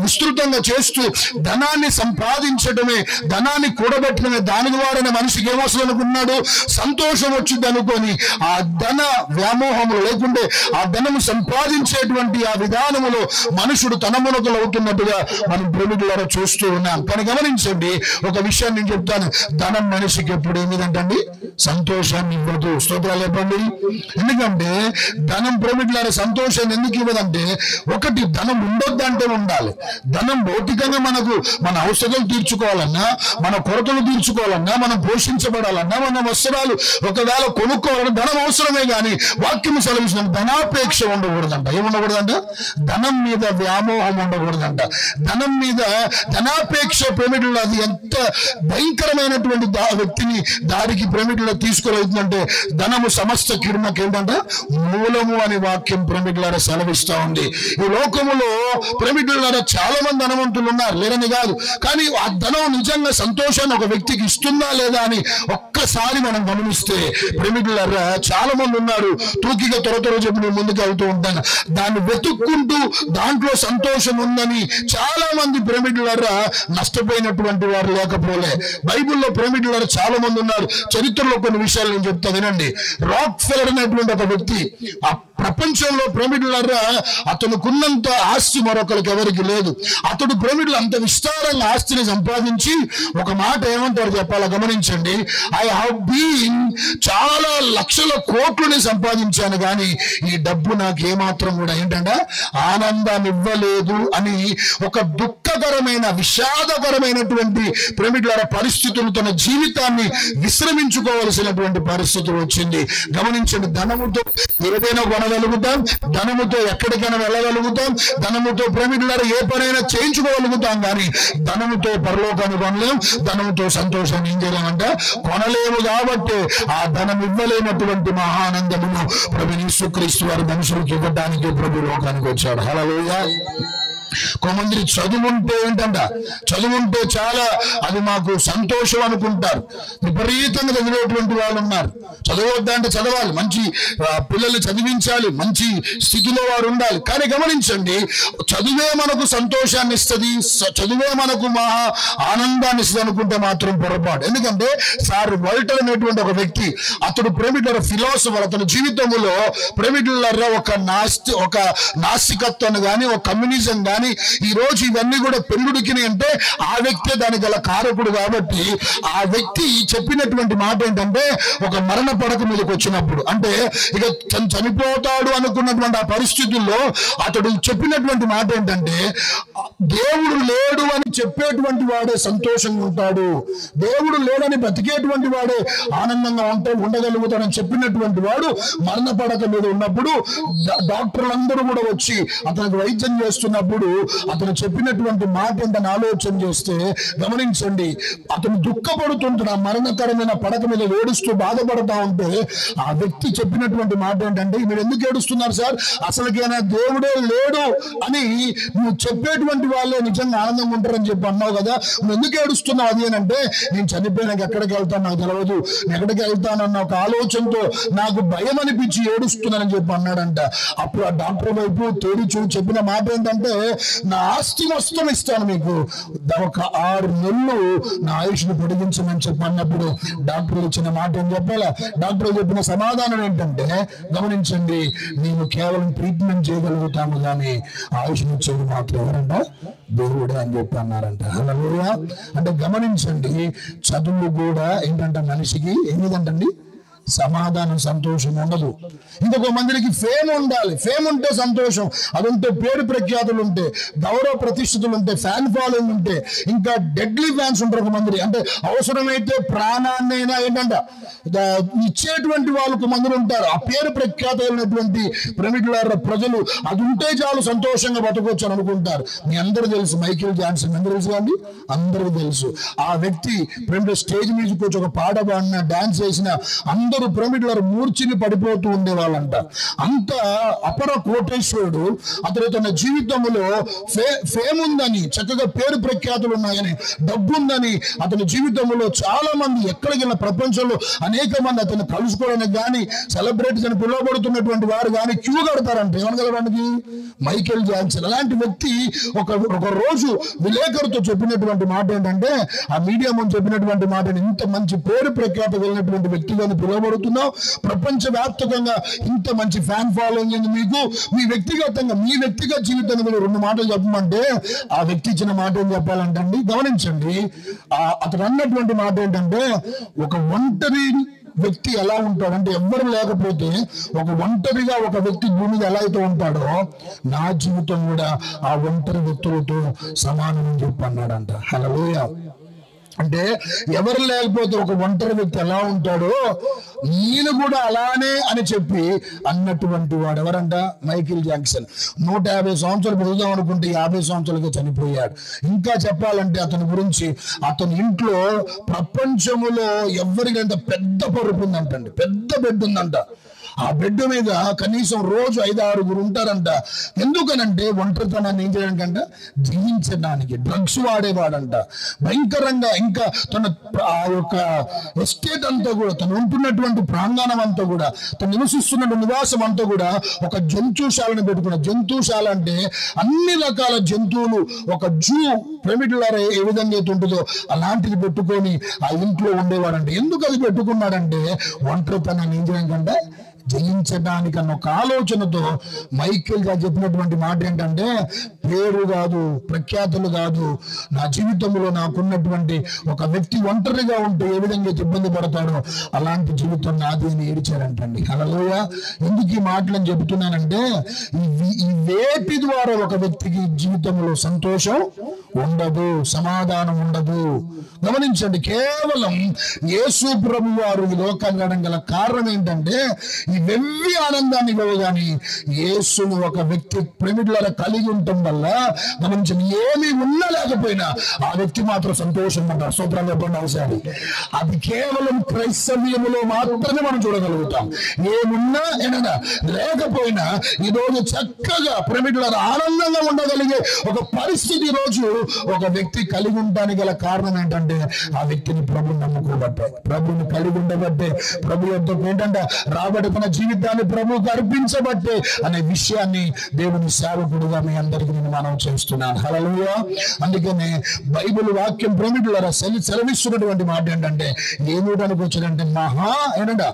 [SPEAKER 1] విస్తృతంగా చేస్తూ ధనాన్ని సంపాదించడమే, ధనాన్ని కూడబెట్టడమే, దాని ద్వారానే మనిషికి ఏమొస్తుంది అనుకున్నాడు, సంతోషం వచ్చింది అనుకొని ఆ ధన వ్యామోహములు లేకుంటే ఆ ధనము సంపాదించేటువంటి ఆ విధానములో మనుషుడు తనమునకలు అవుతున్నట్టుగా మనం ప్రేమికులారా చూస్తూ ఉన్నాం. కానీ గమనించండి, ఒక విషయాన్ని నేను చెప్తాను, ధనం మనిషికి ఎప్పుడు ఏమిదంటండి సంతోషాన్ని ఇవ్వదు. స్తోత్రాలు చెప్పండి. ఎందుకంటే ధనం ప్రేమికులారా సంతోషాన్ని ఎందుకు ఇవ్వదంటే, ఒకటి ధనం ఉండొద్దంటే ఉండాలి. ధనం భౌతికంగా మనకు మన అవసరాలు తీర్చుకోవాలన్నా, మన కొరతలు తీర్చుకోవాలన్నా, మనం పోషించబడాలన్నా, మన వస్త్రాలు ఒకవేళ కొనుక్కోవాలన్నా ధనం అవసరమే, కానీ వాక్యం సెలవిస్తున్న ధనాపేక్ష ఉండకూడదంట. ఏముండకూడదంట? ధనం మీద వ్యామోహం ఉండకూడదంట. ధనం మీద ధనాపేక్ష ప్రేమికులు అది ఎంత భయంకరమైనటువంటి వ్యక్తిని దారికి ప్రేమికులు తీసుకువెళ్తుందంటే, ధనము సమస్త కీడునకు ఏంటంట మూలము అని వాక్యం ప్రేమికులారా సెలవిస్తా ఉంది. ఈ లోకములో ప్రేమికులారా చాలా మంది ధనవంతులు ఉన్నారు, లేరని కాదు, కానీ ఆ ధనం నిజంగా సంతోషాన్ని ఒక వ్యక్తికి ఇస్తుందా లేదా అని ఒక్కసారి మనం గమనిస్తే ప్రేమికులారా చాలా మంది ఉన్నారు. తూకిగా త్వర చెప్పి నేను ముందుకు వెళ్తూ ఉంటాను, దాన్ని వెతుక్కుంటూ దాంట్లో సంతోషం ఉందని చాలా మంది ప్రేమికులారా నష్టపోయినటువంటి వారు లేకపోలే. బైబిల్లో ప్రేమికులారా చాలా మంది ఉన్నారు. చరిత్రలో కొన్ని విషయాలు నేను చెప్తా వినండి. రాక్ ఫెల్లర్ అనేటువంటి ఒక వ్యక్తి ఆ ప్రపంచంలో ప్రేమికులారా అతనుకున్నంత ఆస్తి మరొకరికి ఎవరికి లేదు. అతడు ప్రేమికులు అంత విస్తారంగా ఆస్తిని సంపాదించి ఒక మాట ఏమంటారు చెప్పాలా, గమనించండి, ఐ హావ్ బీన్ చాలా లక్షల కోట్లని సంపాదించాను, కానీ ఈ డబ్బు నాకు ఏమాత్రం కూడా ఏంటంటే ఆనందాన్ని ఇవ్వలేదు అని ఒక దుఃఖకరమైన విషాదకరమైనటువంటి ప్రేమికులారా పరిస్థితులు, తన జీవితాన్ని విశ్రమించుకోవలసినటువంటి పరిస్థితులు వచ్చింది. గమనించండి, ధనముతో ఏదైనా కొనగలుగుతాం, ధనముతో ఎక్కడికైనా వెళ్ళగలుగుతాం, ధనముతో ప్రేమికులారా ఏ పనైనా చేయించుకోగలుగుతాం, కానీ ధనముతో పరలోకాన్ని కొనలేం, ధనముతో సంతోషాన్ని ఏం చేయలేమంట కొనలేము. కాబట్టి ఆ ధనం ఇవ్వలేనటువంటి మహానందమును ప్రభు యేసుక్రీస్తు వారి మనుషులకు ఇవ్వడానికి ప్రభు లోకానికి వచ్చాడు. హల్లెలూయా. కొంతమంది చదువుంటే ఏంటంట, చదువుంటే చాలా అది మాకు సంతోషం అనుకుంటారు. విపరీతంగా చదివేటువంటి వాళ్ళు ఉన్నారు. చదవద్దంటే చదవాలి, మంచి పిల్లల్ని చదివించాలి, మంచి స్థితిలో వారు ఉండాలి. కానీ గమనించండి, చదువే మనకు సంతోషాన్ని ఇస్తుంది, చదువే మనకు మహా ఆనందాన్ని ఇస్తుంది అనుకుంటే మాత్రం పొరపాటు. ఎందుకంటే సార్ వాల్టర్ అనేటువంటి ఒక వ్యక్తి, అతడు ప్రేమికుల ఫిలాసఫర్, అతని జీవితంలో ప్రేమికుల ఒక నాస్తికత్వాన్ని కానీ, ఒక కమ్యూనిజం కానీ, కానీ ఈ రోజు ఇవన్నీ కూడా పెళ్ళుడికినాయి అంటే ఆ వ్యక్తే దానికి గల కారకుడు. కాబట్టి ఆ వ్యక్తి చెప్పినటువంటి మాట ఏంటంటే, ఒక మరణ పడక మీదకి వచ్చినప్పుడు, అంటే ఇక చనిపోతాడు అనుకున్నటువంటి ఆ పరిస్థితుల్లో అతడు చెప్పినటువంటి మాట ఏంటంటే, దేవుడు లేడు అని చెప్పేటువంటి వాడే సంతోషంగా ఉంటాడు, దేవుడు లేడని బ్రతికేటువంటి వాడే ఆనందంగా ఉండగలుగుతాడని చెప్పినటువంటి వాడు మరణ పడక మీద ఉన్నప్పుడు డాక్టర్లందరూ కూడా వచ్చి అతనికి వైద్యం చేస్తున్నప్పుడు అతను చెప్పినటువంటి మాట ఏంటని ఆలోచన చేస్తే గమనించండి, అతను దుఃఖపడుతుంటాడు. ఆ మరణకరమైన పడక మీద ఏడుస్తూ బాధపడతా ఉంటే ఆ వ్యక్తి చెప్పినటువంటి మాట ఏంటంటే, మీరు ఎందుకు ఏడుస్తున్నారు సార్, అసలుకైనా దేవుడే లేడు అని నువ్వు చెప్పేటువంటి వాళ్ళే నిజంగా ఆనందంగా ఉంటారని చెప్పి అన్నావు కదా, నువ్వు ఎందుకు ఏడుస్తున్నావు అది అని అంటే, నేను చనిపోయినాక ఎక్కడికి వెళ్తాను నాకు తెలియదు, ఎక్కడికి వెళ్తానన్న ఒక ఆలోచనతో నాకు భయం అనిపించి ఏడుస్తున్నానని చెప్పి అన్నాడంట. అప్పుడు ఆ డాక్టర్ వైపు తేడి చూసి చెప్పిన మాట ఏంటంటే, నా ఆస్తి మొత్తం ఇస్తాను మీకు, ఒక 6 నెలలు నా ఆయుష్ను పొడిగించమని చెప్పి అన్నప్పుడు డాక్టర్లు ఇచ్చిన మాట ఏం చెప్పాలా, డాక్టర్లు చెప్పిన సమాధానం ఏంటంటే, గమనించండి, మేము కేవలం ట్రీట్మెంట్ చేయగలుగుతాము కానీ ఆయుష్ను ఇచ్చేది మాత్రం ఎవరంట, దేవుడే అని చెప్పి అన్నారంట. హల్లెలూయా. అంటే గమనించండి, చదువు కూడా ఏంటంట మనిషికి ఏమిదంటండి, సమాధానం సంతోషం ఉండదు. ఇంకొక మందికి ఫేమ్ ఉండాలి, ఫేమ్ ఉంటే సంతోషం, అది ఉంటే పేరు ప్రఖ్యాతులు ఉంటే, గౌరవ ప్రతిష్ఠితులు ఉంటే, ఫ్యాన్ ఫాలోయింగ్ ఉంటే, ఇంకా డెడ్లీ ఫ్యాన్స్ ఉంటారు ఒక మంది, అంటే అవసరమైతే ప్రాణాన్నైనా ఏంటంట ఇచ్చేటువంటి వాళ్ళు ఒక మంది ఉంటారు. ఆ పేరు ప్రఖ్యాతులైనటువంటి ప్రమిటుల ప్రజలు అది ఉంటే చాలు సంతోషంగా బతకొచ్చు అని అనుకుంటారు. మీ అందరూ తెలుసు మైకేల్ జాన్సన్, అందరూ తెలుసు అండి, అందరికీ తెలుసు. ఆ వ్యక్తి స్టేజ్ మీదకి వచ్చి ఒక పాట పాడిన, డాన్స్ చేసిన అందరూ ప్రమిటుల మూర్చిని పడిపోతూ ఉండేవాళ్ళంట. అంత అపర కోటేశ్వరుడు అతను తన జీవితంలో ఫేమ్ ఉందని, చక్కగా పేరు ప్రఖ్యాతులు ఉన్నాయని, డబ్బు ఉందని అతని జీవితంలో చాలా మంది ఎక్కడికి వెళ్ళిన ప్రపంచంలో అనేక మంది అతను కలుసుకోవడానికి కానీ, సెలబ్రిటీస్ అని పిలువబడుతున్నటువంటి వారు కానీ క్యూ కడతారంట ఏమనగలడానికి. మైకేల్ జాన్సన్ అలాంటి వ్యక్తి ఒక రోజు విలేకరుతో చెప్పినటువంటి మాట ఏంటంటే, ఆ మీడియా ముందు చెప్పినటువంటి మాట, ఇంత మంచి పేరు ప్రఖ్యాత వెళ్ళినటువంటి వ్యక్తిగా పిలువబడుతున్నావు, ప్రపంచవ్యాప్తంగా ఇంత మంచి ఫ్యాన్ ఫాలోయింగ్ ఉంది మీకు, మీ వ్యక్తిగత జీవితాన్ని మీరు 2 మాటలు చెప్పమంటే ఆ వ్యక్తి ఇచ్చిన మాట ఏం చెప్పాలంటండి, గమనించండి, అతను అన్నటువంటి మాట ఏంటంటే, ఒక ఒంటరి వ్యక్తి ఎలా ఉంటాడంటే, ఎవ్వరు లేకపోతే ఒక ఒంటరిగా ఒక వ్యక్తి భూమి మీద ఎలా అయితే ఉంటాడో నా జీవితం కూడా ఆ ఒంటరి వ్యక్తులతో సమానం అని చెప్పి అన్నాడంట. హల్లెలూయా. అంటే ఎవరు లేకపోతే ఒక ఒంటరి వ్యక్తి ఎలా ఉంటాడో నేను కూడా అలానే అని చెప్పి అన్నటువంటి వాడు ఎవరంట, మైకేల్ జాక్సన్. 150 సంవత్సరాలు బతుకుదాం అనుకుంటే 50 సంవత్సరాలుగా చనిపోయాడు. ఇంకా చెప్పాలంటే అతని గురించి, అతని ఇంట్లో ప్రపంచములో ఎవరికంత పెద్ద పరుపు ఉందంటండి, పెద్ద బెడ్ ఉందంట. ఆ బెడ్ మీద కనీసం రోజు 5-6 ఉంటారంట. ఎందుకనంటే ఒంటరితనాన్ని ఏం చేయడానికంట, జయించడానికి. డ్రగ్స్ వాడేవాడంట భయంకరంగా. ఇంకా తన ఆ యొక్క ఎస్టేట్ అంతా కూడా, తను ఉంటున్నటువంటి ప్రాంగణం అంతా కూడా, తను నివసిస్తున్న నివాసం అంతా కూడా ఒక జంతుశాలను పెట్టుకున్న. జంతుశాల అంటే అన్ని రకాల జంతువులు, ఒక జూ ప్రెమిటులారా ఏ విధంగా అయితే ఉంటుందో అలాంటిది పెట్టుకొని ఆ ఇంట్లో ఉండేవాడంటే. ఎందుకు అది పెట్టుకున్నాడంటే ఒంటరితనాన్ని ఏం చేయడానికంటే జయించడానికి అన్న ఒక ఆలోచనతో మైకేల్ గారు చెప్పినటువంటి మాట ఏంటంటే, పేరు కాదు, ప్రఖ్యాతులు కాదు, నా జీవితంలో నాకున్నటువంటి ఒక వ్యక్తి ఒంటరిగా ఉంటే ఏ విధంగా ఇబ్బంది పడతాడో అలాంటి జీవితం నాది అని ఏడిచారంటండి. హల్లెలూయా. ఎందుకు ఈ మాటలను చెబుతున్నానంటే, ఈ వేటి ద్వారా ఒక వ్యక్తికి జీవితంలో సంతోషం ఉండదు, సమాధానం ఉండదు. గమనించండి, కేవలం యేసు ప్రభు వారు ఈ లోకాన్ని రావడం గల కారణం ఏంటంటే, ఈ వెవ్వి ఆనందాన్ని ఇవ్వవు కానీ యేసును ఒక వ్యక్తి ప్రేమికులను కలిగి ఉండటం వల్ల, గమనించండి, ఏమి ఉన్నా లేకపోయినా ఆ వ్యక్తి మాత్రం సంతోషం అంటారు. స్తోత్రాలు చెప్పండి. అవసరం అది కేవలం క్రైస్తవ్యములో మాత్రమే మనం చూడగలుగుతాం. ఏమున్నా ఏదైనా లేకపోయినా ఈరోజు చక్కగా ప్రేమికులను ఆనందంగా ఉండగలిగే ఒక పరిస్థితి ఈరోజు ఒక వ్యక్తి కలిగి ఉండడానికి గల కారణం ఏంటంటే, ఆ వ్యక్తిని ప్రభుని నమ్ముకోబట్టే, ప్రభుని కలిగి ఉండబట్టే, ప్రభు యొక్క ఏంటంటే రాబడి తన జీవితాన్ని ప్రభువుకు అర్పించబట్టే అనే విషయాన్ని దేవుని సేవకుడుగా మీ అందరికీ నేను మనవి చేస్తున్నాను. హల్లెలూయా. అందుకనే బైబిల్ వాక్యం ప్రేమికులారా సెలవిస్తున్నటువంటి మాట ఏంటంటే ఏమిటానికి వచ్చాడంటే ఏంటంటే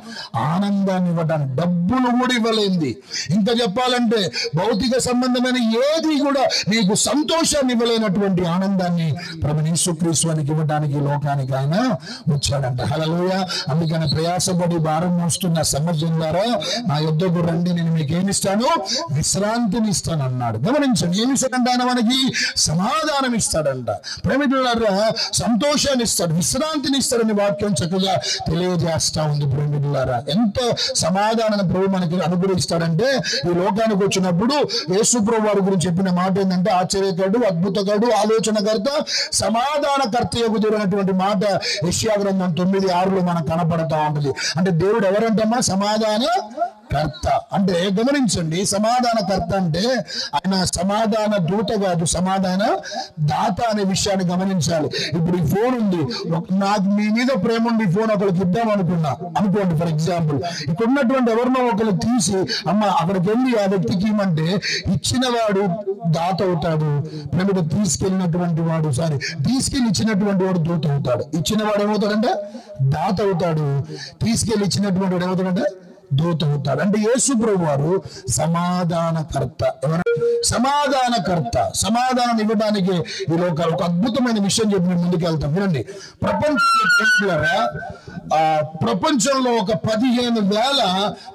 [SPEAKER 1] ఆనందాన్ని ఇవ్వడానికి. డబ్బులు కూడా ఇవ్వలేంది. ఇంకా చెప్పాలంటే భౌతిక సంబంధమైన ఏది కూడా నీకు సంతోషాన్ని ఇవ్వలేనటువంటి ఆనందాన్ని ప్రభువు యేసుక్రీస్తునికి ఇవ్వడానికి లోకానికి ఆయన వచ్చాడంట. హల్లెలూయా. అందుకని ప్రయాసపడి భారం మోస్తున్న సమర్థులారా నా యొద్దకు రండి, నేను మీకు ఏమిస్తాను? విశ్రాంతిని ఇస్తాను అన్నాడు. గమనించండి, ఏమి ఇస్తాడంట ఆయన? మనకి సమాధానం ఇస్తాడంట. ప్రేమికులారా సంతోషాన్ని ఇస్తాడు, విశ్రాంతిని ఇస్తాడని వాక్యం చక్కగా తెలియజేస్తా ఉంది. ప్రేమికులారా ఎంత సమాధానాన్ని ప్రభు మనకి అనుగ్రహిస్తాడంటే ఈ లోకానికి వచ్చినప్పుడు యేసు ప్రభు వారి గురించి చెప్పిన మాట ఏంటంటే ఆశ్చర్యకరుడు, అద్భుతకరుడు, ఆలోచనకర్త, సమాధానకర్త యొక్క దేవుడైనటువంటి మాట యెషయా గ్రంథం 9:6 మనకు కనపడతా ఉంటుంది. అంటే దేవుడు ఎవరంటమ్మా? సమాధాన కర్త. అంటే గమనించండి, సమాధాన కర్త అంటే ఆయన సమాధాన దూత కాదు, సమాధాన దాత అనే విషయాన్ని గమనించాలి. ఇప్పుడు ఈ ఫోన్ ఉంది, నాకు మీ మీద ప్రేమ ఉండి ఫోన్ ఒకరికి ఇద్దాం అనుకోండి. ఫర్ ఎగ్జాంపుల్ ఇక్కడ ఉన్నటువంటి ఎవరినో ఒకరు తీసి అమ్మ అక్కడికి వెళ్ళి ఆ వ్యక్తికి ఇవ్వమంటే ఇచ్చిన వాడు దాత అవుతాడు, ప్రేమతో తీసుకెళ్ళినటువంటి వాడు తీసుకెళ్ళి ఇచ్చినటువంటి వాడు దూత అవుతాడు. ఇచ్చిన వాడు ఏమవుతాడంటే దాత అవుతాడు, తీసుకెళ్ళి ఇచ్చినటువంటి వాడు ఏమవుతాడంటే దూత అవుతాడు. అంటే యేసు ప్రభు వారు సమాధానకర్త. సమాధానకర్త. సమాధానం ఇవ్వడానికి ఈ లోకాలు ఒక అద్భుతమైన విషయం చెప్పి మేము ముందుకు వెళ్తాం. వినండి, ప్రపంచంలో ఒక 15,000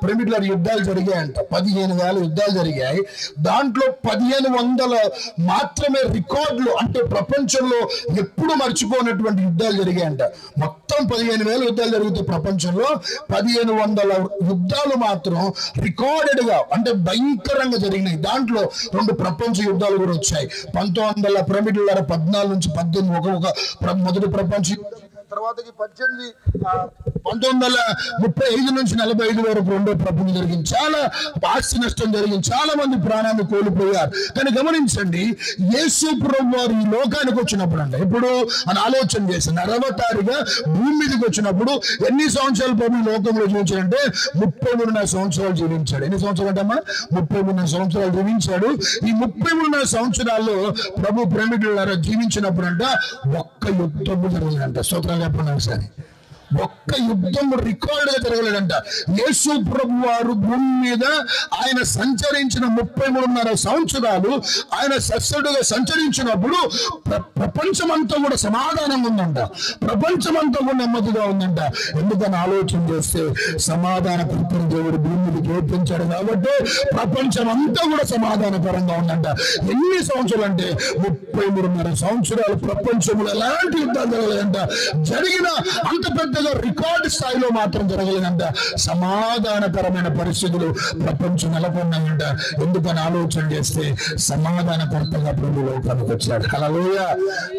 [SPEAKER 1] ప్రేమికుల యుద్ధాలు జరిగాయంట. 15,000 యుద్ధాలు జరిగాయి. దాంట్లో 1,500 మాత్రమే రికార్డులు, అంటే ప్రపంచంలో ఎప్పుడు మర్చిపోయినటువంటి యుద్ధాలు జరిగాయంట. మొత్తం 15,000 యుద్ధాలు జరిగితే ప్రపంచంలో 1,500 యుద్ధాలు మాత్రం రికార్డెడ్ గా, అంటే భయంకరంగా జరిగినాయి. దాంట్లో 2 ప్రపంచ యుద్ధాలు కూడా వచ్చాయి. 1914 నుంచి 18 మొదటి ప్రపంచ యుద్ధం, తర్వాతకి 1935 నుంచి 45 వరకు 2వ ప్రపంచ జరిగింది. చాలా ఆస్తి నష్టం జరిగింది, చాలా మంది ప్రాణాన్ని కోల్పోయారు. కానీ గమనించండి, యేసు ప్రభు వారు ఈ లోకానికి వచ్చినప్పుడు అంటే ఇప్పుడు అని ఆలోచన చేసి నరవతారిగా భూమి మీదకి వచ్చినప్పుడు ఎన్ని సంవత్సరాలు ప్రభు లోకంలో జీవించాడంటే 33 సంవత్సరాలు జీవించాడు. ఎన్ని సంవత్సరాలు అంటమ్మా? 33 సంవత్సరాలు జీవించాడు. ఈ 33 సంవత్సరాల్లో ప్రభు ప్రేమికులారా జీవించినప్పుడు అంట ఒక్క యుద్ధము జరిగిందంట. స్తోత్రాలు చెప్పండి ఒకసారి. ఒక్క యుద్ధం రికార్డుగా జరగలేదంట. యేసు ప్రభు వారు భూమి మీద ఆయన సంచరించిన 33.5 సంవత్సరాలు ఆయన సస్యుడుగా సంచరించినప్పుడు ప్రపంచమంతా కూడా సమాధానంగా ఉందంట. ప్రపంచమంతా కూడా నెమ్మదిగా ఉందంట. ఎందుకని ఆలోచన చేస్తే సమాధానకర్తను దేవుడు భూమి మీదకి ఏర్పించాడు కాబట్టి ప్రపంచమంతా కూడా సమాధానకరంగా ఉందంట. ఎన్ని సంవత్సరాలు అంటే 33.5 సంవత్సరాలు ప్రపంచంలో ఎలాంటి యుద్ధాలు జరగలేదంట. జరిగిన అంత పెద్ద రికార్డు స్థాయిలో మాత్రం జరగలేదంట. సమాధానకరమైన పరిస్థితులు ప్రపంచం నెలకొన్నాయంట. ఎందుకని ఆలోచన చేస్తే సమాధానకర్తగా ప్రభు లోకానికి వచ్చాడు. హల్లెలూయా.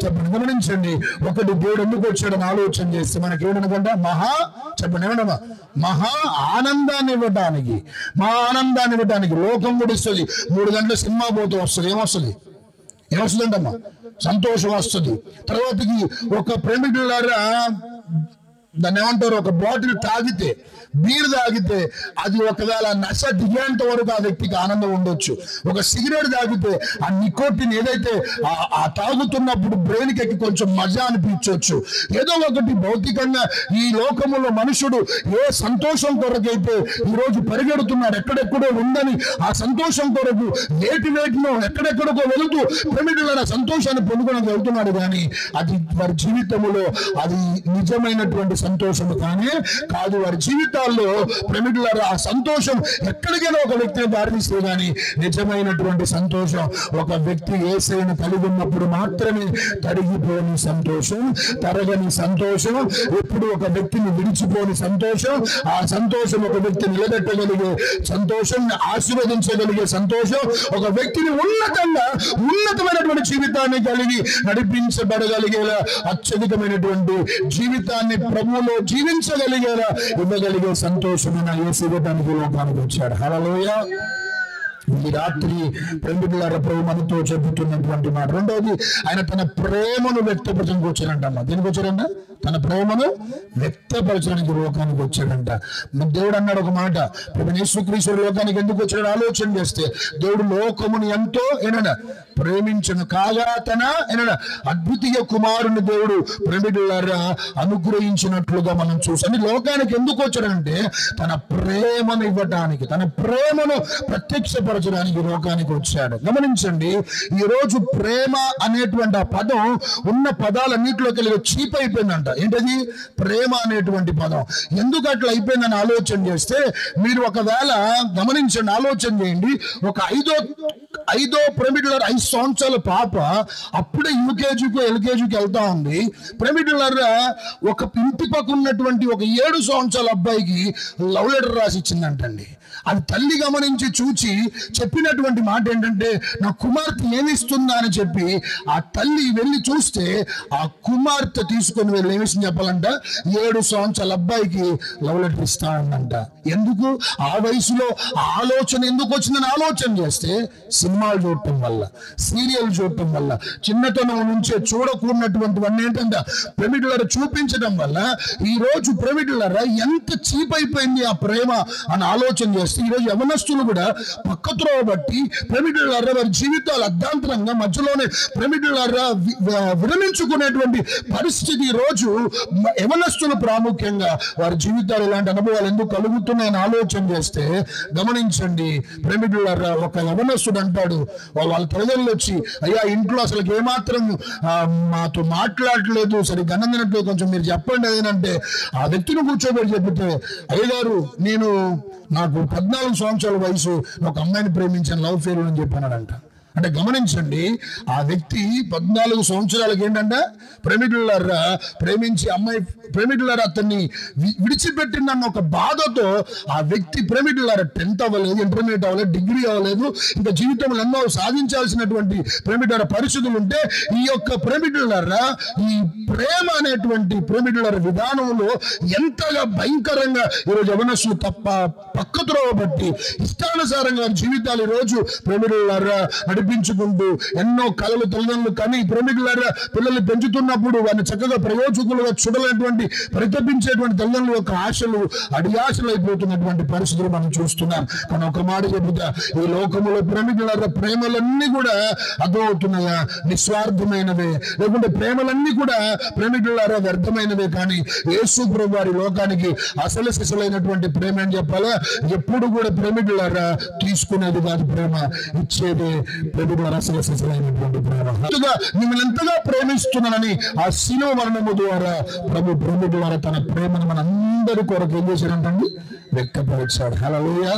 [SPEAKER 1] చెప్పండి, గమనించండి, ఒకటి దేవుడు ఎందుకు వచ్చాడని ఆలోచన చేస్తే మనకి ఏమనుకుంటా చెప్పండి ఏమన్నా మహా ఆనందాన్ని ఇవ్వడానికి, ఆనందాన్ని ఇవ్వడానికి లోకం కూడా ఇస్తుంది. 3 గంటల సినిమా పోతూ వస్తుంది, ఏమొస్తుందంటమ్మా? సంతోషం వస్తుంది. తర్వాతకి ఒక ప్రేమికులారా దాన్ని ఏమంటారు, ఒక బాటిల్ తాగితే, బీర్ తాగితే అది ఒకవేళ నశ దిగేంత వరకు ఆ వ్యక్తికి ఆనందం ఉండొచ్చు. ఒక సిగరెట్ తాగితే ఆ నికోటిన్ ఏదైతే ఆ తాగుతున్నప్పుడు బ్రెయిన్కి ఎక్కి కొంచెం మజా అనిపించవచ్చు. ఏదో ఒకటి భౌతికంగా ఈ లోకములో మనుషుడు ఏ సంతోషం కొరకైతే ఈరోజు పరిగెడుతున్నాడు, ఎక్కడెక్కడో ఉందని ఆ సంతోషం కొరకు వేటినో ఎక్కడెక్కడికో వెళుతూ ప్రేమికుల సంతోషాన్ని పొందుకోవడానికి వెళ్తున్నాడు. కానీ అది వారి జీవితంలో అది నిజమైనటువంటి సంతోషము కానీ కాదు. వారి జీవితాల్లో ప్రేమికులారా ఆ సంతోషం ఎక్కడికైనా ఒక వ్యక్తిని దారితీస్తే కానీ నిజమైనటువంటి సంతోషం ఒక వ్యక్తి యేసుని కలిగి ఉన్నప్పుడు మాత్రమే తరిగిపోని సంతోషం, తరగని సంతోషం, ఎప్పుడు ఒక వ్యక్తిని విడిచిపోని సంతోషం, ఆ సంతోషం ఒక వ్యక్తిని నిలబెట్టగలిగే సంతోషం, ఆశీర్వదించగలిగే సంతోషం, ఒక వ్యక్తిని ఉన్నతమైనటువంటి జీవితాన్ని కలిగి నడిపించబడగలిగేలా అత్యధికమైనటువంటి జీవితాన్ని ప్రభువులో జీవించగలిగేలా ఇవ్వగలిగే సంతోషమైన యేసు ఇవ్వడానికి లోకానికి వచ్చాడు. హల్లెలూయా. ఈ రాత్రి ప్రేమికులారా ప్రభు మనతో చెబుతున్నటువంటి మాట. రెండవది, ఆయన తన ప్రేమను వ్యక్తపరచడానికి వచ్చాడంట. దేనికి వచ్చాడంట? తన ప్రేమను వ్యక్తపరచడానికి లోకానికి వచ్చాడంట. దేవుడు అన్నాడు ఒక మాట, యేసుక్రీస్తు లోకానికి ఎందుకు వచ్చాడు ఆలోచన చేస్తే, దేవుడు లోకముని ఎంతో ప్రేమించను కాగా తన అద్వితీయ కుమారుని దేవుడు ప్రేమికులారా అనుగ్రహించినట్లుగా మనం చూసాం. లోకానికి ఎందుకు వచ్చాడంటే తన ప్రేమను ఇవ్వటానికి, తన ప్రేమను ప్రత్యక్షపరచడానికి లోకానికి వచ్చాడు. గమనించండి, ఈ రోజు ప్రేమ అనేటువంటి ఆ పదం ఉన్న పదాలన్నింటిలోకి వెళ్ళి చీప్ అయిపోయిందంట. ఏంటది? ప్రేమ అనేటువంటి పదం ఎందుకు అట్లా అయిపోయిందని ఆలోచన చేస్తే, మీరు ఒకవేళ గమనించండి, ఆలోచన చేయండి. ఒక ఐదో ప్రేమికులారా 5 సంవత్సరాల పాప అప్పుడే యూకేజీకి ఎల్కేజీకి వెళ్తా ఉంది. ప్రేమికులారా ఒక ఇంటి పక్క ఉన్నటువంటి ఒక 7 సంవత్సరాల అబ్బాయికి లవ్ లెటర్ రాసి ఇచ్చిందంటండి. అది తల్లి గమనించి చూచి చెప్పినటువంటి మాట ఏంటంటే, నా కుమార్తె ఏమిస్తుందా అని చెప్పి ఆ తల్లి వెళ్ళి చూస్తే ఆ కుమార్తె తీసుకొని వెళ్ళి ఏమిస్తుంది చెప్పాలంట, 7 సంవత్సరాల అబ్బాయికి లవ్ లెటర్ ఇస్తా ఉందంట. ఎందుకు? ఆ వయసులో ఆలోచన ఎందుకు వచ్చిందని ఆలోచన చేస్తే, సినిమాలు చూడటం వల్ల, సీరియల్ చూడటం వల్ల, చిన్నతనం నుంచే చూడకూడనటువంటివన్నీ ఏంటంటే ప్రేమికులారా చూపించడం వల్ల ఈ రోజు ప్రేమికులారా ఎంత చీప్ అయిపోయింది ఆ ప్రేమ అని ఆలోచన చేస్తే, ఈరోజు యవనస్తులు కూడా పక్కత్రోవ బట్టి ప్రేమికులారా వారి జీవితాలు అర్ధాంతరంగా మధ్యలోనే ప్రేమికులారా విరమించుకునేటువంటి పరిస్థితి ఈ రోజు యవనస్తులు ప్రాముఖ్యంగా వారి జీవితాలు ఇలాంటి అనుభవాలు ఎందుకు కలుగుతున్నాయని ఆలోచన చేస్తే, గమనించండి ప్రేమికులారా, ఒక యవనస్తుడు అంటాడు వాళ్ళ తల్లిదండ్రులు వచ్చి, అయ్యా ఇంట్లో అసలు ఏమాత్రం మాతో మాట్లాడట్లేదు, సరే గణందినట్లేదు, కొంచెం మీరు చెప్పండి అదేనంటే, ఆ వ్యక్తిని కూర్చోబెట్టి చెప్తే, అయ్యగారు నాకు 14 సంవత్సరాల వయసు ఒక అమ్మాయిని ప్రేమించాను, లవ్ ఫెయిల్యూర్ అని చెప్పానంట. అంటే గమనించండి, ఆ వ్యక్తి 14 సంవత్సరాలకి ఏంటంటే ప్రేమించి అమ్మాయి అతన్ని విడిచిపెట్టిందన్న ఒక బాధతో ఆ వ్యక్తి 10th అవ్వలేదు, ఇంటర్మీడియట్ అవ్వలేదు, డిగ్రీ అవ్వలేదు, ఇంకా జీవితంలో ఎన్నో సాధించాల్సినటువంటి పరిస్థితులు ఉంటే ఈ యొక్క ఈ ప్రేమ అనేటువంటి విధానంలో ఎంతగా భయంకరంగా ఈరోజు యవనస్తులు పక్కత్రోవ బట్టి ఇష్టానుసారంగా జీవితాలు ఈరోజు నడిపించుకుంటూ ఎన్నో కళలు తల్లిదండ్రులు కానీ పిల్లల్ని పెంచుతున్నప్పుడు వారిని చక్కగా ప్రయోజకులుగా చూడలేటువంటి పరితపించేటువంటి తల్లిదండ్రుల యొక్క ఆశలు అడియాశలు అయిపోతున్నటువంటి పరిస్థితులు మనం చూస్తున్నాం. కానీ ఒక మాట చెబుతా, ఈ లోకములో ప్రేమలన్నీ కూడా అర్థమవుతున్నాయా? నిస్వార్థమైనవే, లేకుంటే ప్రేమలన్నీ కూడా వ్యర్థమైనవే. కానీ యేసు ప్రభు వారి లోకానికి అసలు సిసలైనటువంటి ప్రేమ అని చెప్పాలా? ఎప్పుడు కూడా ప్రేమికులారా తీసుకునేది కాదు ప్రేమ, ఇచ్చేది అసలు సిసలైనటువంటి ప్రేమ. మిమ్మల్ని ఎంతగా ప్రేమిస్తున్నానని ఆ శిలువ మరణము ద్వారా ప్రభు ప్రేమికులారా తన ప్రేమను మనందరి కొరకు ఏం చేశాడంటండి? వ్యక్తపరిచాడు. హల్లెలూయా.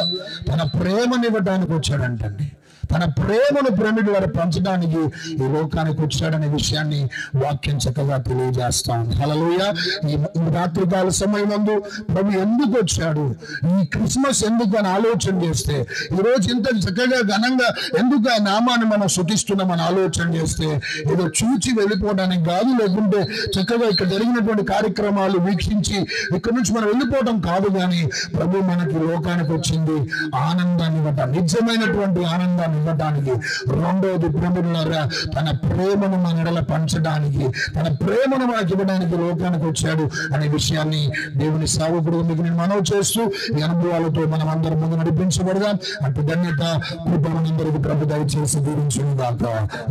[SPEAKER 1] తన ప్రేమను ఇవ్వడానికి వచ్చాడంటండి. తన ప్రేమను ప్రేమికులారా పంచడానికి ఈ లోకానికి వచ్చాడనే విషయాన్ని వాక్యం చక్కగా తెలియజేస్తాం. హల్లెలూయా. ఈ రాత్రికాల సమయమందు ప్రభు ఎందుకు వచ్చాడు, ఈ క్రిస్మస్ ఎందుకు అని ఆలోచన చేస్తే, ఈరోజు ఇంత చక్కగా ఘనంగా ఎందుకు ఆ నామాన్ని మనం శుతిస్తున్నామని ఆలోచన చేస్తే, ఏదో చూచి వెళ్ళిపోవడానికి కాదు, లేకుంటే చక్కగా ఇక్కడ జరిగినటువంటి కార్యక్రమాలు వీక్షించి ఇక్కడ నుంచి మనం వెళ్ళిపోవడం కాదు. కానీ ప్రభు మనకి లోకానికి వచ్చింది ఆనందాన్ని ఇవ్వటానికి, నిజమైనటువంటి ఆనందాన్ని ఇవ్వడానికి. రెండవది ప్రేమికులారా తన ప్రేమను మన ఎడల పంచడానికి, తన ప్రేమను మనకి ఇవ్వడానికి లోకానికి వచ్చాడు అనే విషయాన్ని దేవుని సేవకుడుగా మీకు నేను మనవి చేస్తూ ఈ అనుభవాలతో మనం అందరం ముందు నడిపించబడదాం. అటు ధన్యత కృప మనందరికీ ప్రభు దయచేసి దీవించును గాక.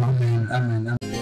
[SPEAKER 1] ఆమేన్. ఆమేన్.